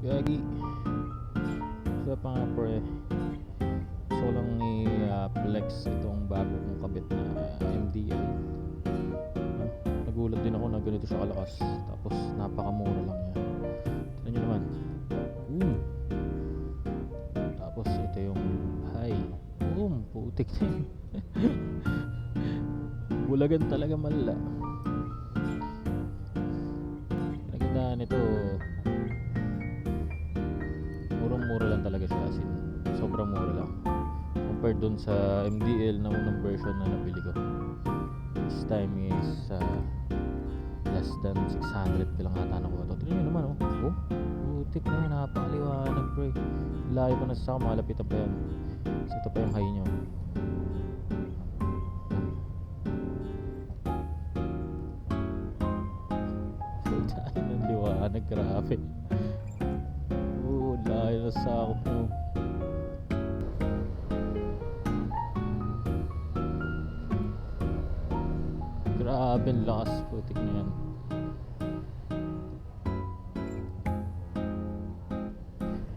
Gagi. Isa pa nga pre, gusto ko lang i-flex itong bago kong kabit na MDL. Nagulat din ako na ganito siya kalakas, tapos napakamura lang niya. Tignan nyo naman. Tapos ito yung high. Putik na yun. Bulagan talaga malala. Pinagandaan ito, murang-mura lang talaga siya, as in sobrang mura lang compared dun sa MDL na unang version na nabili ko. This time is less than 600 lang ata nakuha to. Tignan nyo naman putik na yan, napakaliwanag pre. Layo pa na sa malapitan pa yan. So ito pa yung high nyo. Dahil ng liwanag, grabe. Layo na sakop mo. Grabe ang lakas, putik na yan.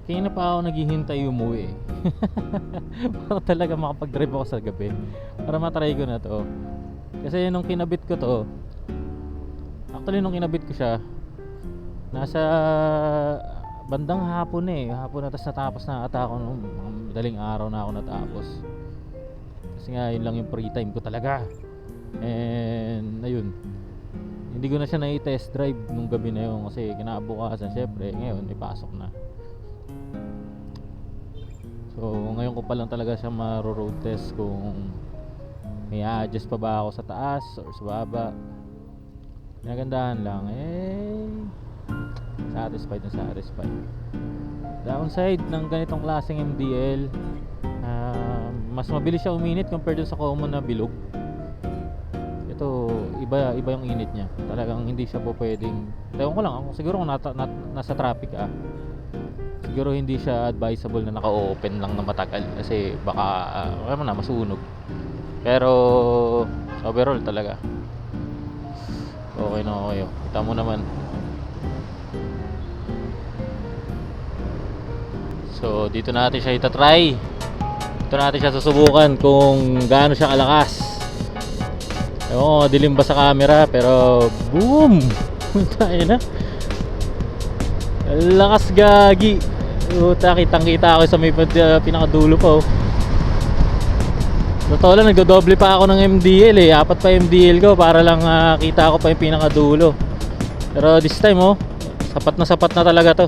Kaya na pa ako naghihintay umuwi para talaga makapag-drive ako sa gabi, para matry ko na to. Kasi nung kinabit ko to, actually nung kinabit ko siya, nasa bandang hapon na tapos natapos na ata ako nung madaling araw na ako natapos. Kasi nga yun lang yung free time ko talaga. And ayun, hindi ko na siya na-test drive nung gabi na yun kasi kinabukasan syempre ngayon ipasok na. So ngayon ko pa lang talaga siya ma-road test kung may adjust pa ba ako sa taas or sa baba. Nagandahan lang satisfied na satisfied. Downside ng ganitong klaseng MDL, mas mabilis siya uminit compared dun sa common na bilog. Ito iba yung init niya. Talagang hindi siya po pwedeng, ewan ko lang, siguro kung nasa traffic siguro hindi siya advisable na naka-open lang na matagal kasi baka masunog. Pero overall talaga okay na okay. Kita mo naman. So dito natin siya itatry. Dito natin siya susubukan kung gaano siya kalakas. Ewan ko, dilim ba sa camera, pero boom! Tayo na. Lakas gagi. Kitang kita ako sa may pinakadulo pa Totoo lang, nagdodoble pa ako ng MDL apat pa MDL ko para lang kita ko pa yung pinakadulo. Pero this time sapat na talaga to.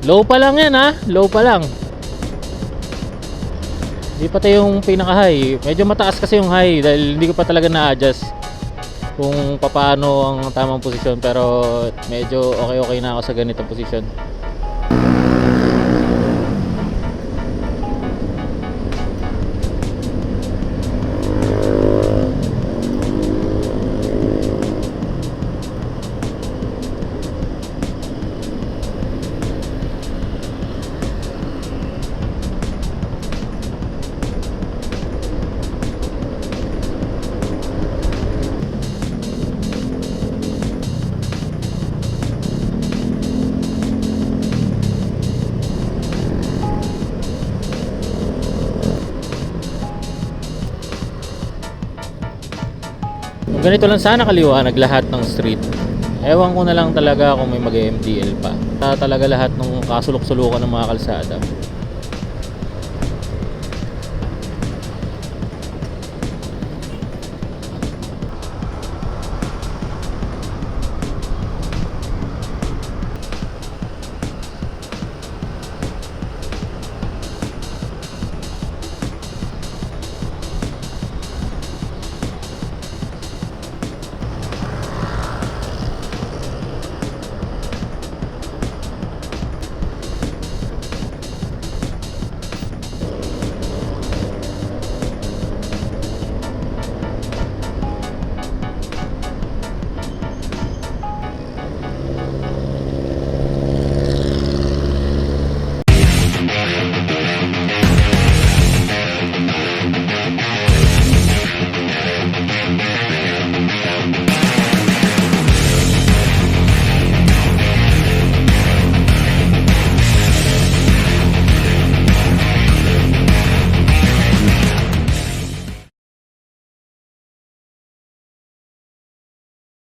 Low pa lang yan low pa lang. Hindi pa tayo yung pinaka high. Medyo mataas kasi yung high dahil hindi ko pa talaga na-adjust kung paano ang tamang posisyon. Pero medyo okay na ako sa ganitong posisyon. Ganito lang sana kaliwanag lahat ng street. Ewan ko na lang talaga kung may mag-MDL pa. Talaga lahat ng kasulok-sulukan ng mga kalsada.